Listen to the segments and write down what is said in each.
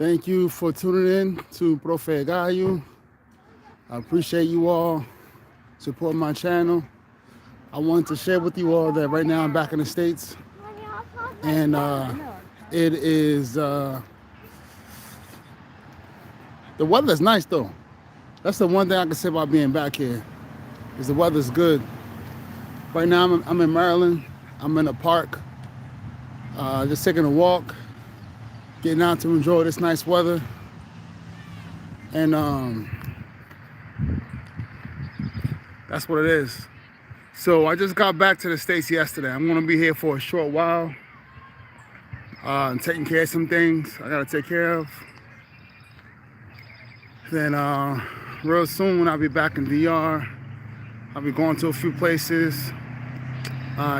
Thank you for tuning in to Profe Gayu. I appreciate you all supporting my channel. I wanted to share with you all that right now I'm back in the States, and it is the weather's nice though. That's the one thing I can say about being back here, is the weather's good. Right now I'm in Maryland. I'm in a park, just taking a walk, getting out to enjoy this nice weather, and that's what it is. So I just got back to the States yesterday. I'm gonna be here for a short while, taking care of some things I gotta take care of. Then real soon I'll be back in DR. I'll be going to a few places,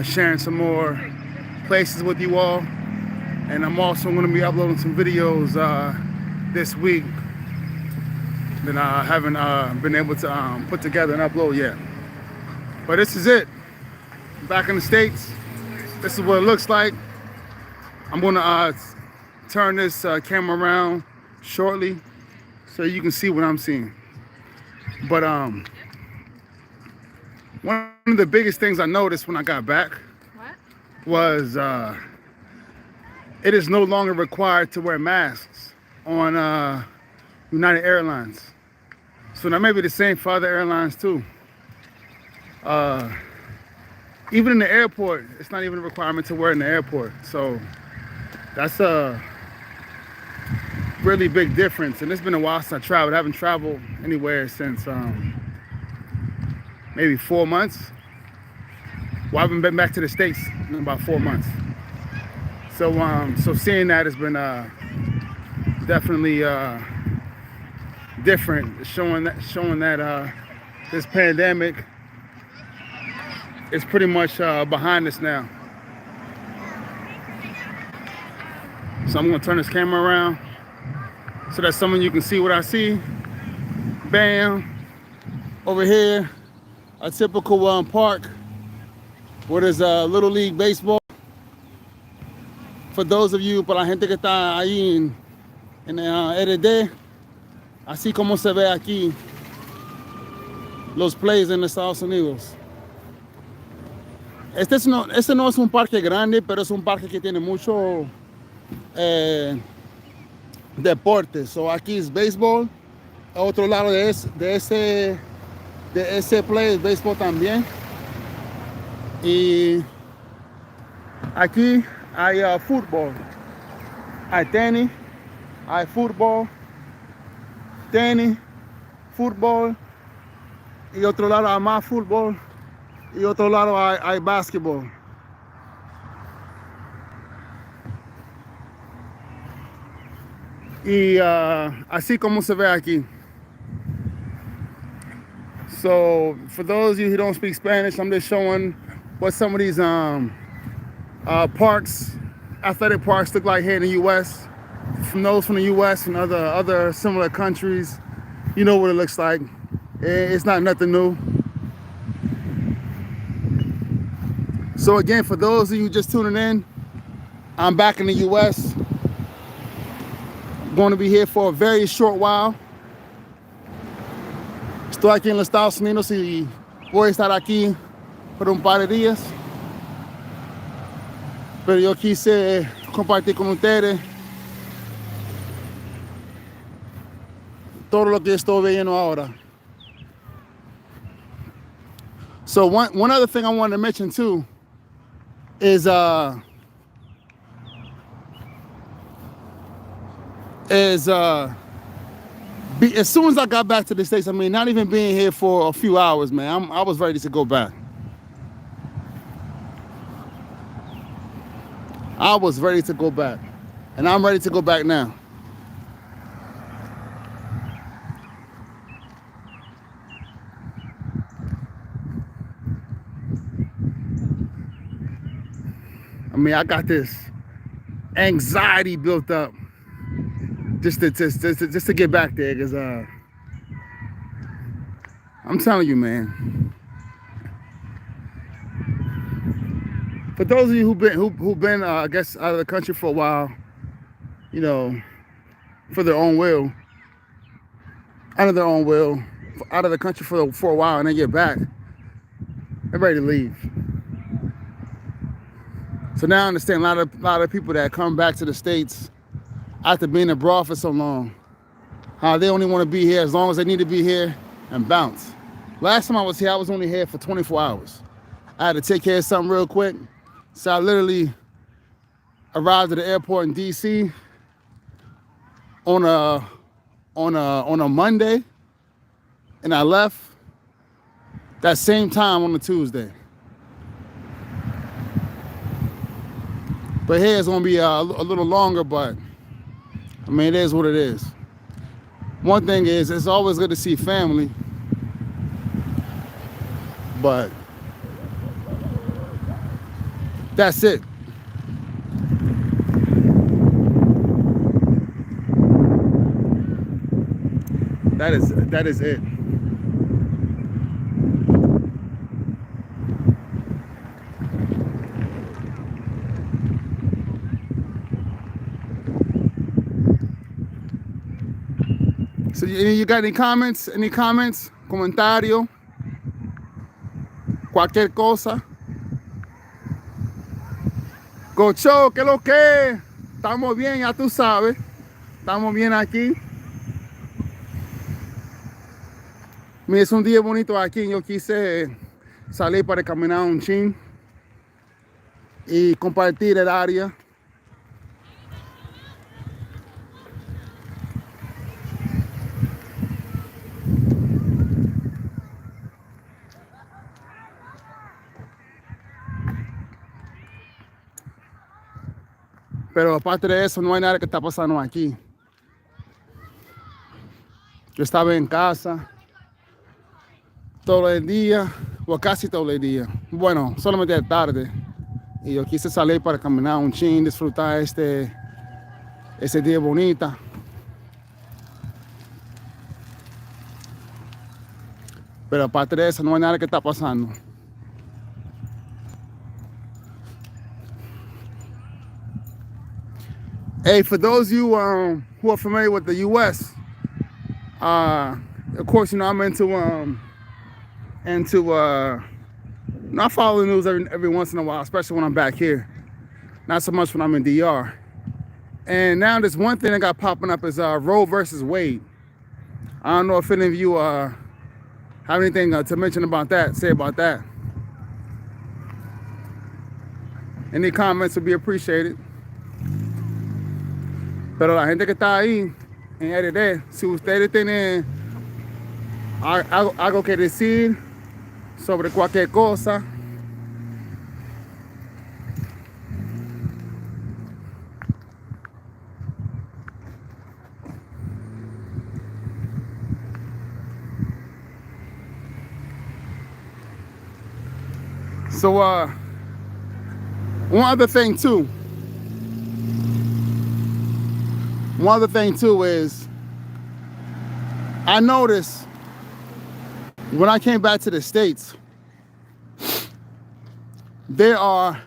sharing some more places with you all. And I'm also gonna be uploading some videos this week that I haven't been able to put together and upload yet. But this is it. Back in the States. This is what it looks like. I'm gonna turn this camera around shortly so you can see what I'm seeing. But one of the biggest things I noticed when I got back was it is no longer required to wear masks on United Airlines. So that may be the same for other airlines too. Even in the airport, it's not even a requirement to wear in the airport. So that's a really big difference. And it's been a while since I traveled. I haven't traveled anywhere since maybe 4 months. Well, I haven't been back to the States in about 4 months. So so seeing that has been definitely different, showing that this pandemic is pretty much behind us now. So I'm gonna turn this camera around so that some of you can see what I see. Bam, over here, a typical park where there's Little League Baseball. For those of you, para la gente que está ahí en RD, así como se ve aquí los plays en Estados Unidos. Este no es un parque grande, pero es un parque que tiene mucho deporte. So aquí es béisbol. A otro lado de ese play es béisbol también. Y aquí hay fútbol. Hay tenis, hay fútbol, tenis, fútbol. Y otro lado hay más fútbol. Y otro lado hay básquetbol. Y así como se ve aquí. So for those of you who don't speak Spanish, I'm just showing what some of these parks, athletic parks, look like here in the U.S. From those from the U.S. and other similar countries, you know what it looks like. It's not nothing new. So again, for those of you just tuning in, I'm back in the U.S. I'm going to be here for a very short while. Estoy aquí en los Estados Unidos y voy a estar aquí por un par de días. Pero yo quise compartir con ustedes todo lo que estoy viendo ahora. So one other thing I wanted to mention too is as soon as I got back to the States, I mean, not even being here for a few hours, man, I was ready to go back. I was ready to go back, and I'm ready to go back now. I mean, I got this anxiety built up just to get back there, because I'm telling you, man. For those of you who've been I guess out of the country for a while, you know, for their own will, out of their own will, out of the country for a while, and they get back, they're ready to leave. So now I understand a lot of people that come back to the States after being abroad for so long, how they only want to be here as long as they need to be here and bounce. Last time I was here, I was only here for 24 hours. I had to take care of something real quick. So I literally arrived at the airport in DC on a Monday, and I left that same time on a Tuesday. But here it's gonna be a little longer, but I mean, it is what it is. One thing is, it's always good to see family, but that's it. That is it. So you got any comments? Any comments? Comentario? Cualquier cosa? Gocho, ¿qué lo que? Estamos bien, ya tú sabes. Estamos bien aquí. Mira, es un día bonito aquí. Yo quise salir para caminar un chin y compartir el área. Pero aparte de eso, no hay nada que está pasando aquí. Yo estaba en casa todo el día, o casi todo el día. Bueno, solamente de tarde. Y yo quise salir para caminar un chin, disfrutar ese día bonito. Pero aparte de eso, no hay nada que está pasando. Hey, for those of you who are familiar with the U.S., of course, you know, I'm into I follow the news every once in a while, especially when I'm back here. Not so much when I'm in DR. And now there's one thing that got popping up is Roe versus Wade. I don't know if any of you have anything to mention about that, say about that. Any comments would be appreciated. Pero la gente que está ahí en RD, si ustedes tienen algo que decir sobre cualquier cosa, so one other thing too is I noticed when I came back to the States, there are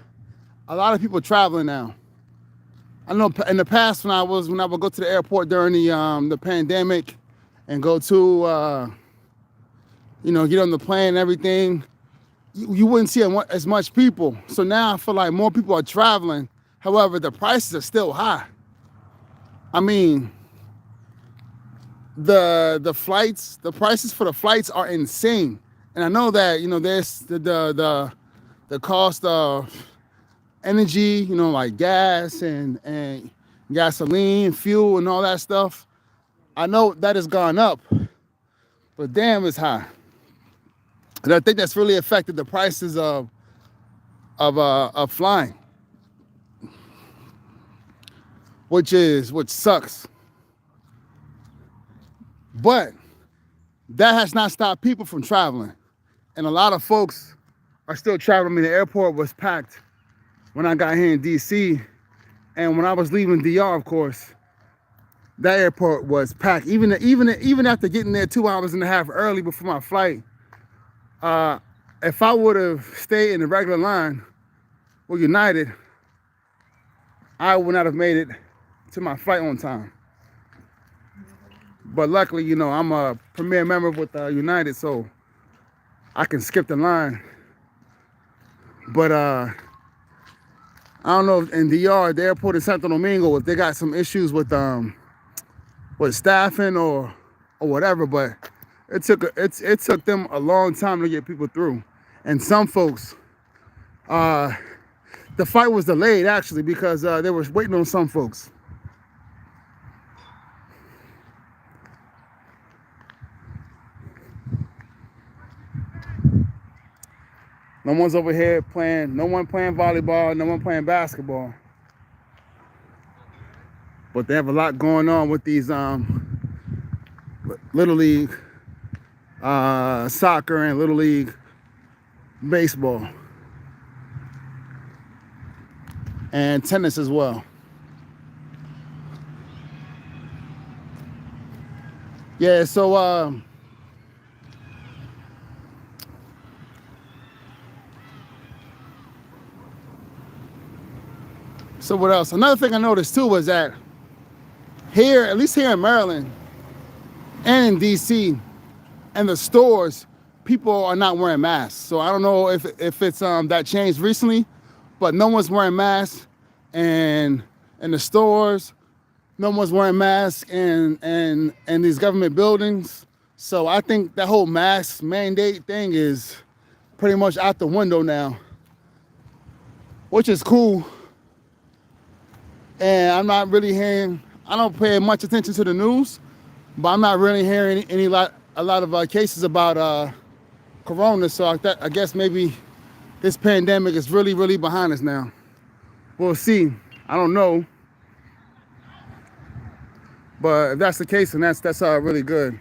a lot of people traveling now. I know in the past when I would go to the airport during the pandemic and go to get on the plane and everything, you wouldn't see as much people. So now I feel like more people are traveling. However, the prices are still high. I mean, the prices for the flights are insane. And I know that, there's the cost of energy, like gas and gasoline, fuel and all that stuff. I know that has gone up, but damn, it's high. And I think that's really affected the prices of flying. Which sucks. But that has not stopped people from traveling. And a lot of folks are still traveling. I mean, the airport was packed when I got here in DC. And when I was leaving DR, of course, that airport was packed. Even after getting there 2.5 hours early before my flight, if I would have stayed in the regular line with United, I would not have made it to my flight on time. But luckily, you know, I'm a premier member with United, so I can skip the line. But I don't know if in DR, the airport in Santo Domingo, if they got some issues with staffing or whatever. But it took them a long time to get people through, and some folks, the fight was delayed actually because they were waiting on some folks. No one's over here playing, no one playing volleyball, no one playing basketball. But they have a lot going on with these Little League soccer and Little League baseball. And tennis as well. Yeah, so so what else? Another thing I noticed too was that here, at least here in Maryland and in DC, and the stores, people are not wearing masks. So I don't know if it's that changed recently, but no one's wearing masks, and in the stores, no one's wearing masks, and these government buildings. So I think that whole mask mandate thing is pretty much out the window now, which is cool. And I'm not really hearing, I don't pay much attention to the news, but I'm not really hearing a lot of cases about corona. So I guess maybe this pandemic is really, really behind us now. We'll see. I don't know. But if that's the case, then that's really good.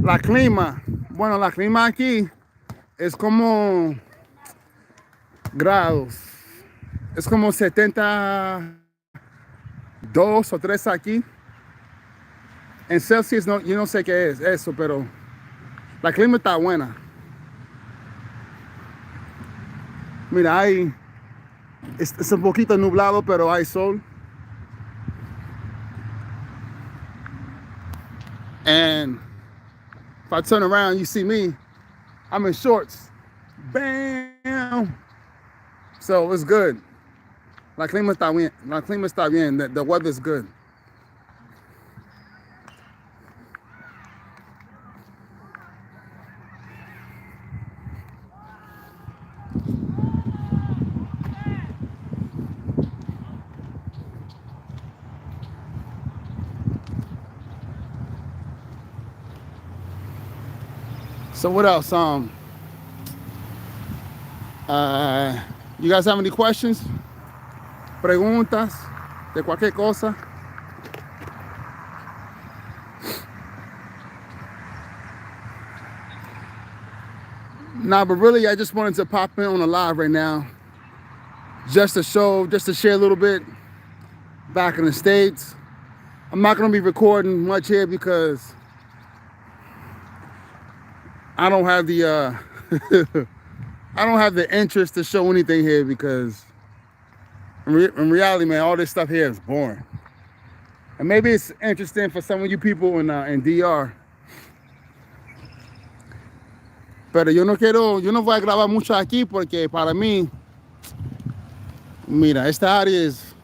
La clima. Bueno, la clima aquí es como grados. Es como 72 o 3 aquí. En Celsius, no, yo no sé qué es eso, pero la clima está buena. Mira, es un poquito nublado, pero hay sol. And if I turn around, you see me, I'm in shorts. Bam! So it's good. La clima está bien. La clima está bien. The weather's good. So what else? You guys have any questions? Preguntas de cualquier cosa? Nah, but really, I just wanted to pop in on a live right now, just to share a little bit back in the States. I'm not gonna be recording much here because I don't have the I don't have the interest to show anything here, because in reality, man, all this stuff here is boring. And maybe it's interesting for some of you people in DR. Pero yo no voy a grabar mucho aquí porque para mí, mira, esta área es,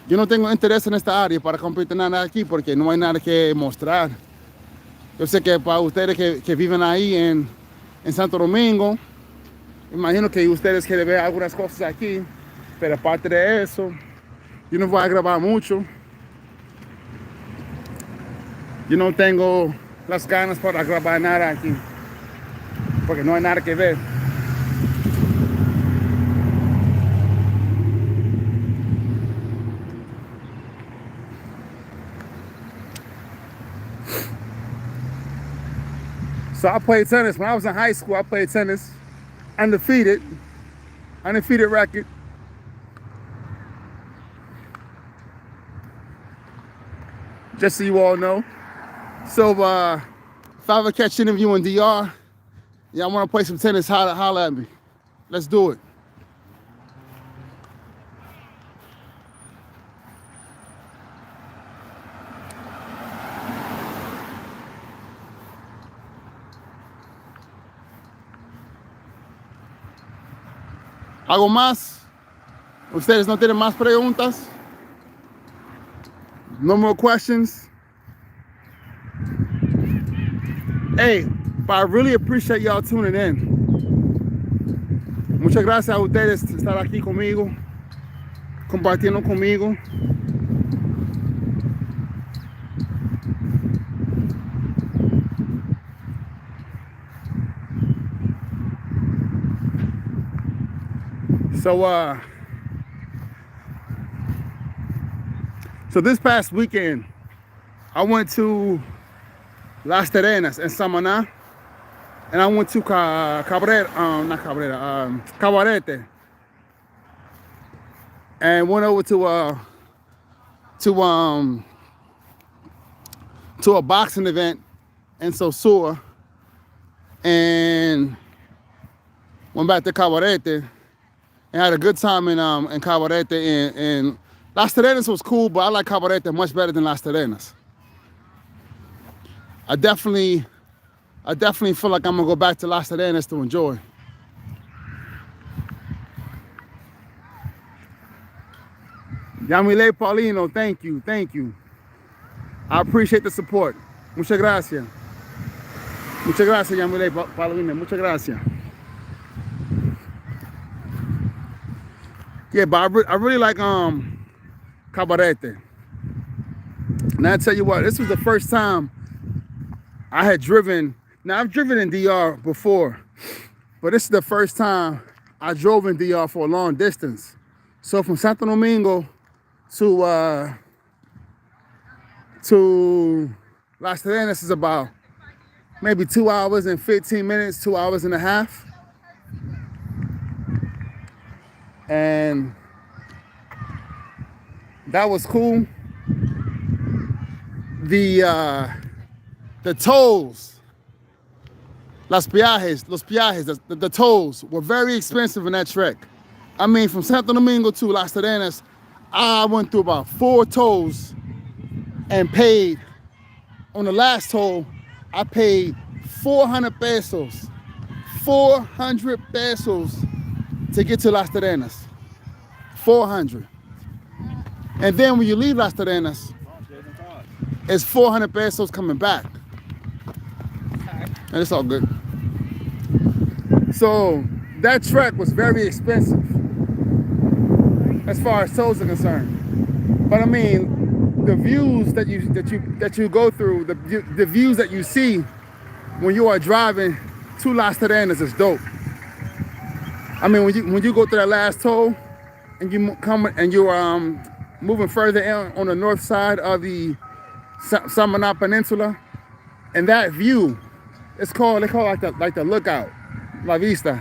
yo no tengo interés en esta área para competir nada aquí porque no hay nada que mostrar. Yo sé que para ustedes que viven ahí en Santo Domingo, imagino que ustedes quieren ver algunas cosas aquí, pero aparte de eso, yo no voy a grabar mucho. Yo no tengo las ganas para grabar nada aquí, porque no hay nada que ver. So I played tennis. When I was in high school, I played tennis. Undefeated record. Just so you all know. So if I ever catch any of you in DR, Y'all want to play some tennis, holla at me. Let's do it. ¿Algo más? ¿Ustedes no tienen más preguntas? No more questions? Hey, but I really appreciate y'all tuning in. Muchas gracias a ustedes por estar aquí conmigo, compartiendo conmigo. So this past weekend, I went to Las Terrenas in Samaná, and I went to Cabarete, and went over to a boxing event in Sosúa, and went back to Cabarete and had a good time in Cabarete. And Las Terrenas was cool, but I like Cabarete much better than Las Terrenas. I definitely feel like I'm gonna go back to Las Terrenas to enjoy. Yamile Paulino, thank you. I appreciate the support. Muchas gracias. Muchas gracias, Yamile Paulino. Muchas gracias. Yeah, but I really like Cabarete. And I tell you what, this was the first time I had driven. Now I've driven in DR before, but this is the first time I drove in DR for a long distance. So from Santo Domingo to Las Terrenas is about maybe 2 hours and 15 minutes, 2 hours and a half. And that was cool. The tolls, los peajes, the tolls were very expensive in that trek. I mean, from Santo Domingo to Las Terrenas, I went through about 4 tolls and paid, on the last toll, I paid 400 pesos. 400 pesos to get to Las Terrenas. 400. And then when you leave Las Terrenas, it's 400 pesos coming back. And it's all good. So that trek was very expensive as far as tolls are concerned. But I mean, the views that you go through, the views that you see when you are driving to Las Terrenas is dope. I mean, when you go through that last toll and you come and you're moving further in on the north side of the Samaná Peninsula, and that view, they call it like the lookout, La Vista.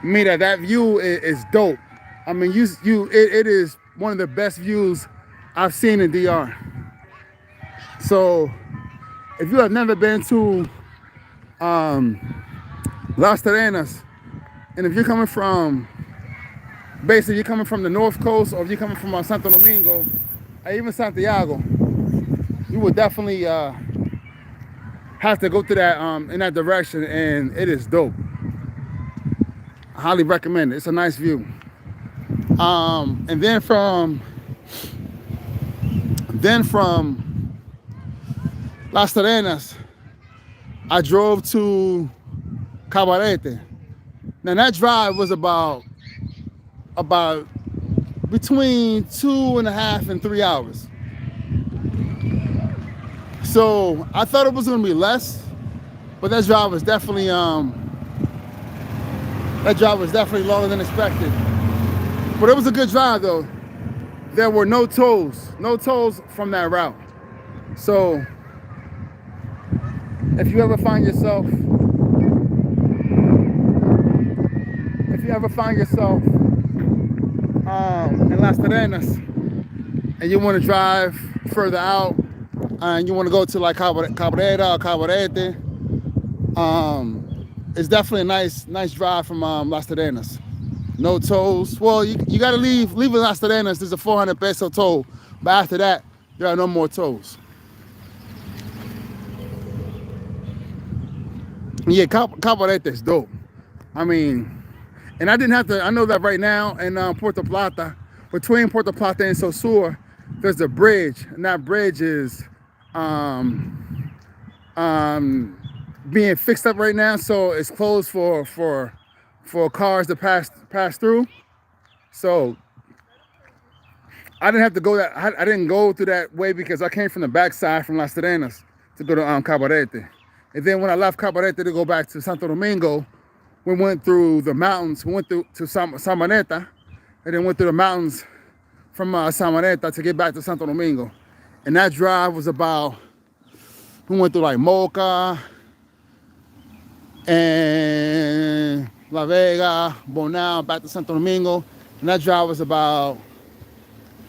Mira, that view is dope. I mean, it is one of the best views I've seen in DR. So if you have never been to Las Terrenas, and if you're coming from, basically you're coming from the North Coast, or if you're coming from Santo Domingo, or even Santiago, you would definitely have to go to that in that direction, and it is dope. I highly recommend it. It's a nice view. And then from Las Terrenas, I drove to Cabarete. Now that drive was about between 2.5 and 3 hours. So I thought it was gonna be less, but that drive was definitely longer than expected. But it was a good drive though. There were no tolls from that route. So if you ever find yourself in Las Terrenas and you want to drive further out and you want to go to like Cabrera or Cabarete, it's definitely a nice drive from Las Terrenas. No tolls. Well, you got to leave Las Terrenas. There's a 400 peso toll, but after that, there are no more tolls. Yeah, Cabarete is dope. I mean, and I didn't have to. I know that right now in Puerto Plata, between Puerto Plata and Saussure, there's a bridge, and that bridge is being fixed up right now, so it's closed for cars to pass through. So I didn't have to go that. I didn't go through that way because I came from the backside from Las Terrenas to go to Cabarete, and then when I left Cabarete to go back to Santo Domingo, we went through the mountains. We went through to Samaneta, and then went through the mountains from Samaneta to get back to Santo Domingo. And that drive was about, we went through like Moca and La Vega, Bonao, back to Santo Domingo. And that drive was about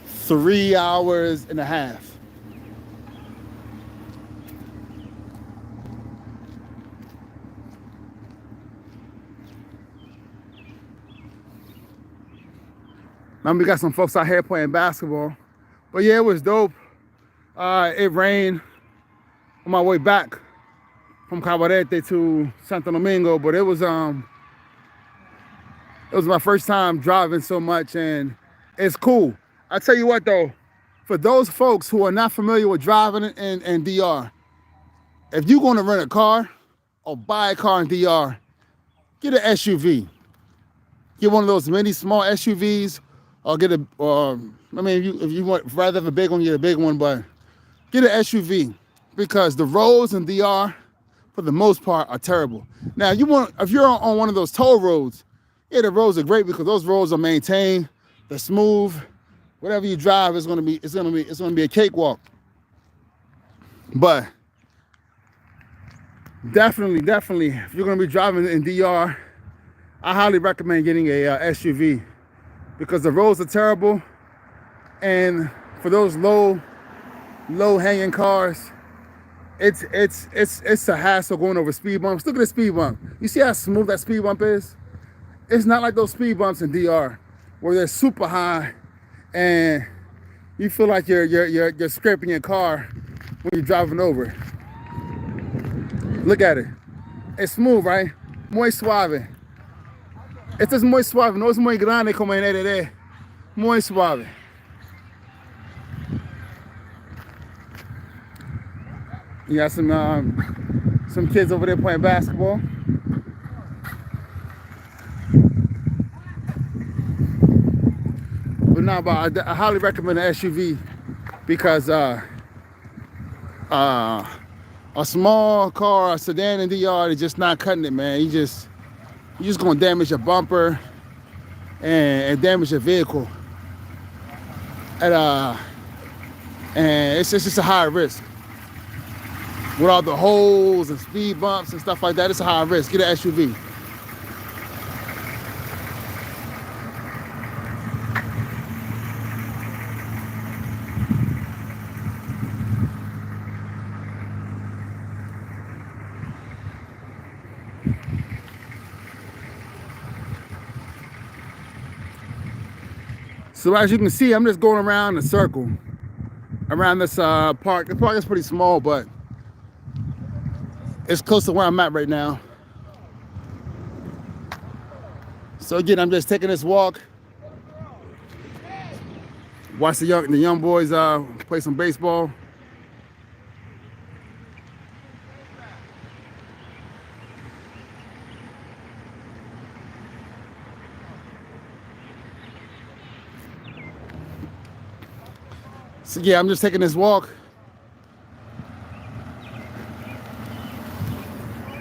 3 hours and a half. Now we got some folks out here playing basketball. But yeah, it was dope. It rained on my way back from Cabarete to Santo Domingo, but it was my first time driving so much, and it's cool. I tell you what though, for those folks who are not familiar with driving in DR, if you're going to rent a car or buy a car in DR, get an SUV. Get one of those mini small SUVs, or get a, I mean, if you want, rather have a big one, get a big one, but get an SUV, because the roads in DR, for the most part, are terrible. Now, if you're on one of those toll roads, yeah, the roads are great because those roads are maintained, they're smooth. Whatever you drive, it's gonna be a cakewalk. But definitely, if you're gonna be driving in DR, I highly recommend getting a SUV, because the roads are terrible, and for those low hanging cars, it's a hassle going over speed bumps. Look at the speed bump. You see how smooth that speed bump is? It's not like those speed bumps in DR where they're super high and you feel like you're scraping your car when you're driving over it. Look at it. It's smooth, right? Muy suave. Esto es muy suave. No es muy grande como en RD. Muy suave. You got some kids over there playing basketball. But no, but I highly recommend an SUV, because a small car, a sedan in DR, is just not cutting it, man. You're just gonna damage your bumper and damage your vehicle. And it's just a high risk. With all the holes and speed bumps and stuff like that, it's a high risk. Get an SUV. So as you can see, I'm just going around in a circle around this park. The park is pretty small, but it's close to where I'm at right now. So again, I'm just taking this walk. Watch the young boys play some baseball. So yeah, I'm just taking this walk,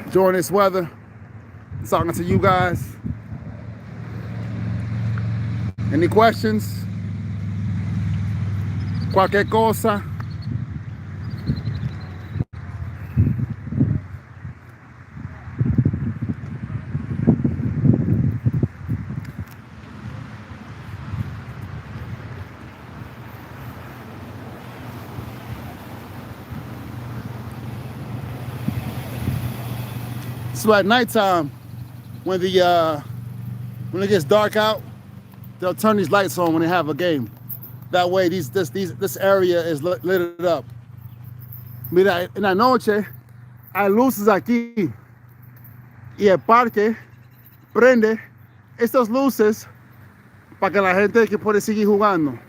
enjoying this weather, talking to you guys. Any questions? Cualquier cosa. So at nighttime, when it gets dark out, they'll turn these lights on when they have a game. That way, this area is lit up. Mira, en la noche hay luces aquí y el parque prende estas luces para que la gente que puede seguir jugando.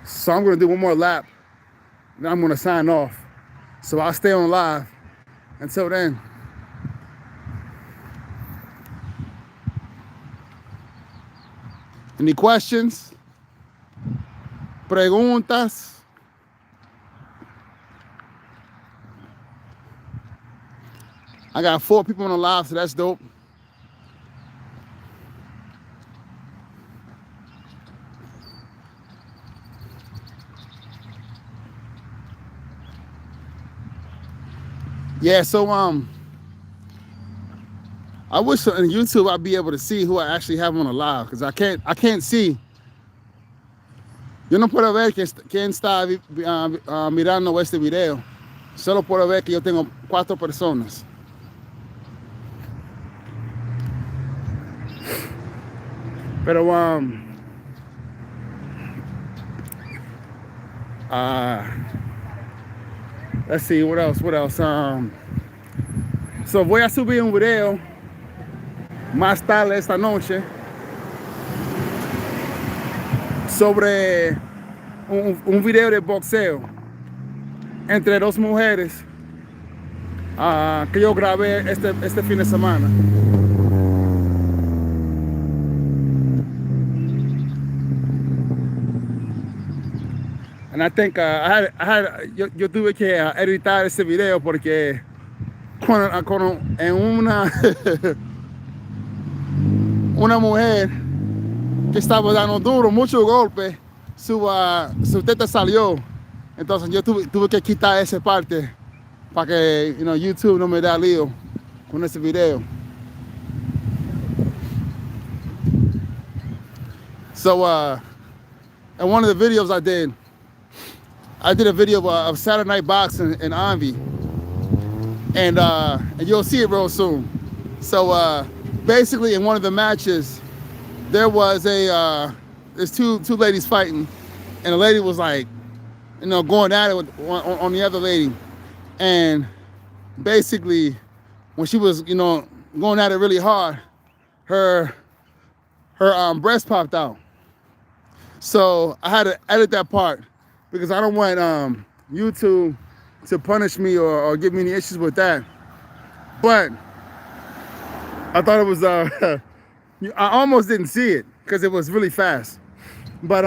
So I'm going to do one more lap, then I'm going to sign off. So I'll stay on live until then. Any questions? Preguntas? I got 4 people on the live, so that's dope. Yeah, so I wish on YouTube I'd be able to see who I actually have on the live, because I can't see. Yo no puedo ver quién está mirando este video. Solo puedo ver que yo tengo 4 personas. Pero let's see, what else? So voy a subir un video más tarde esta noche sobre un video de boxeo entre 2 mujeres que yo grabé este fin de semana. And I think yo tuve que editar ese video porque en una mujer que estaba dando duro, mucho golpe, su teta salió. Entonces yo tuve que quitar esa parte para que YouTube no me da lío con ese video. So in one of the videos I did a video of Saturday Night Boxing in Envy, and you'll see it real soon. So basically, in one of the matches, there was there's two ladies fighting, and the lady was like, going at it on the other lady, and basically, when she was going at it really hard, her breast popped out. So I had to edit that part, because I don't want YouTube to punish me or give me any issues with that. But I thought it was, I almost didn't see it because it was really fast. But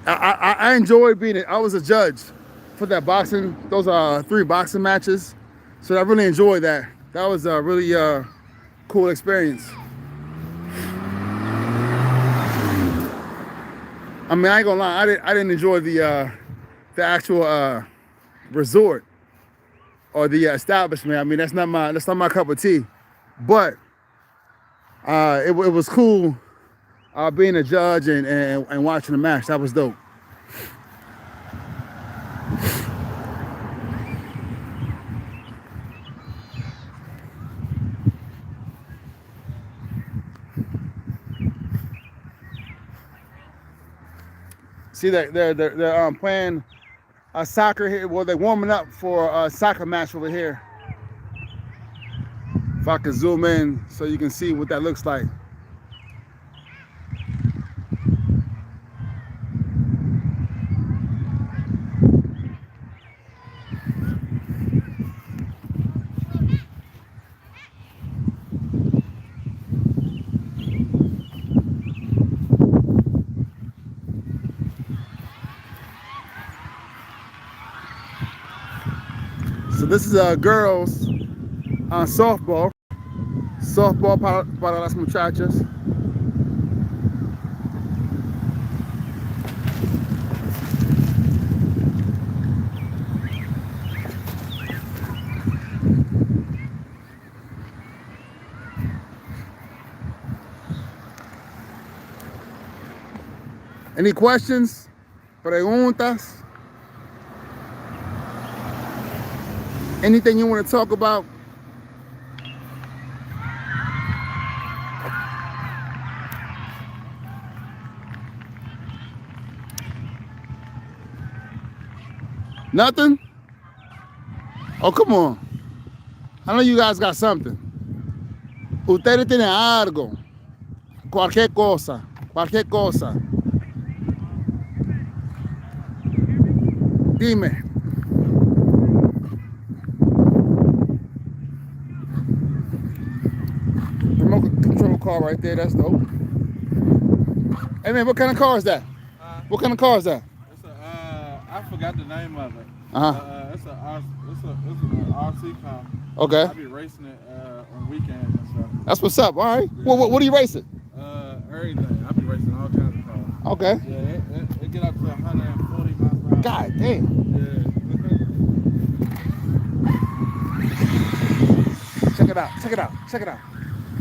I enjoyed being it. I was a judge for that boxing, those 3 boxing matches. So I really enjoyed that. That was a really cool experience. I mean, I ain't gonna lie, I didn't enjoy the actual resort or the establishment. I mean, that's not my cup of tea. But it was cool being a judge and watching the match. That was dope. See that they're playing soccer here. Well, they're warming up for a soccer match over here. If I can zoom in so you can see what that looks like. So this is girls softball para las muchachas. Any questions? Preguntas? Anything you want to talk about? Nothing? Oh, come on. I know you guys got something. Ustedes tienen algo. Cualquier cosa. Cualquier cosa. Dime. Remote control car right there. That's dope. Hey, man, what kind of car is that? What kind of car is that? It's I forgot the name of it. It's an RC car. Okay. I be racing it on weekends and stuff. That's what's up. All right. Yeah. What do you race it? Everything. I be racing all kinds of cars. Okay. Yeah, it get up to 140 miles per hour. God damn. Yeah. Check it out. Check it out. Check it out.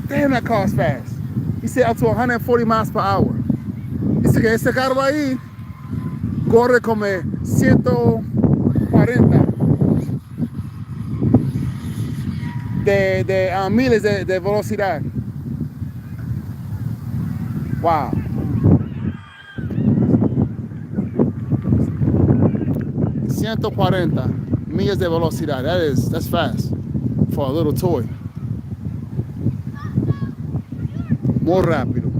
Damn, that car's fast. He said up to 140 miles per hour. Dice que ese carro ahí corre como 140 de miles de velocidad. Wow. Ciento 40 millas de velocidad. That's fast for a little toy. More rápido.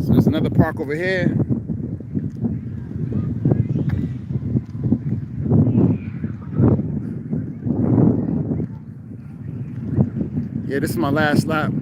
So there's another park over here. Yeah, this is my last lap.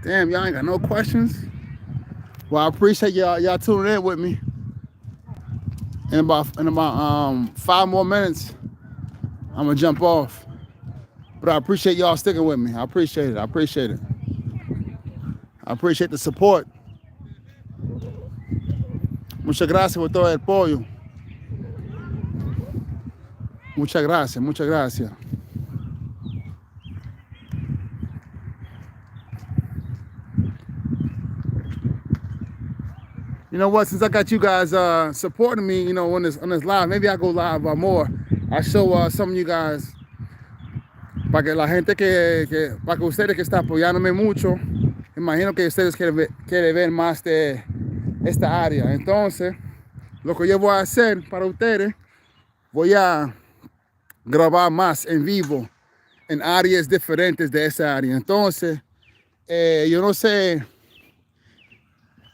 Damn, y'all ain't got no questions? Well, I appreciate y'all tuning in with me. In about 5 more minutes, I'm gonna jump off. But I appreciate y'all sticking with me. I appreciate it. I appreciate it. I appreciate the support. Muchas gracias por todo el apoyo. Muchas gracias, muchas gracias. You know what? Since I got you guys supporting me, you know, on this live, maybe I go live more. I show some of you guys para que la gente para que ustedes que están apoyándome mucho, imagino que ustedes quieren ver más de esta área. Entonces, lo que yo voy a hacer para ustedes, voy a grabar más en vivo en áreas diferentes de esa área. Entonces, yo no sé.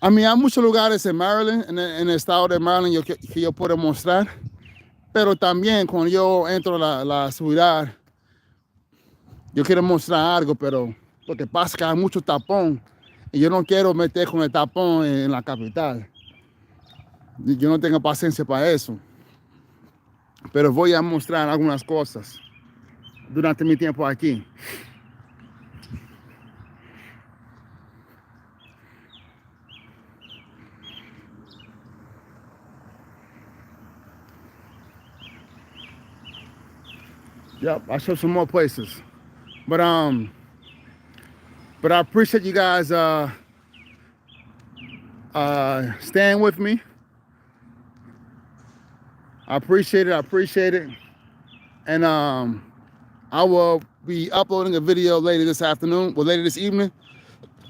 A mí hay muchos lugares en Maryland, en el estado de Maryland que yo puedo mostrar, pero también cuando yo entro a la ciudad, yo quiero mostrar algo, pero lo que pasa es que hay mucho tapón y yo no quiero meter con el tapón en la capital. Yo no tengo paciencia para eso, pero voy a mostrar algunas cosas durante mi tiempo aquí. Yep, I show some more places, but I appreciate you guys staying with me. I appreciate it, and I will be uploading a video later this afternoon, or later this evening.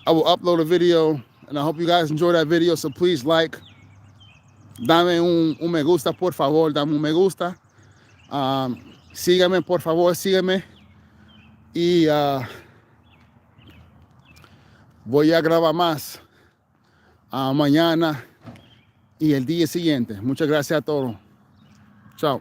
I will upload a video, and I hope you guys enjoy that video. So please like, dame un me gusta, por favor, dame un me gusta. Sígame, por favor, sígame. Y voy a grabar más mañana y el día siguiente. Muchas gracias a todos. Chao.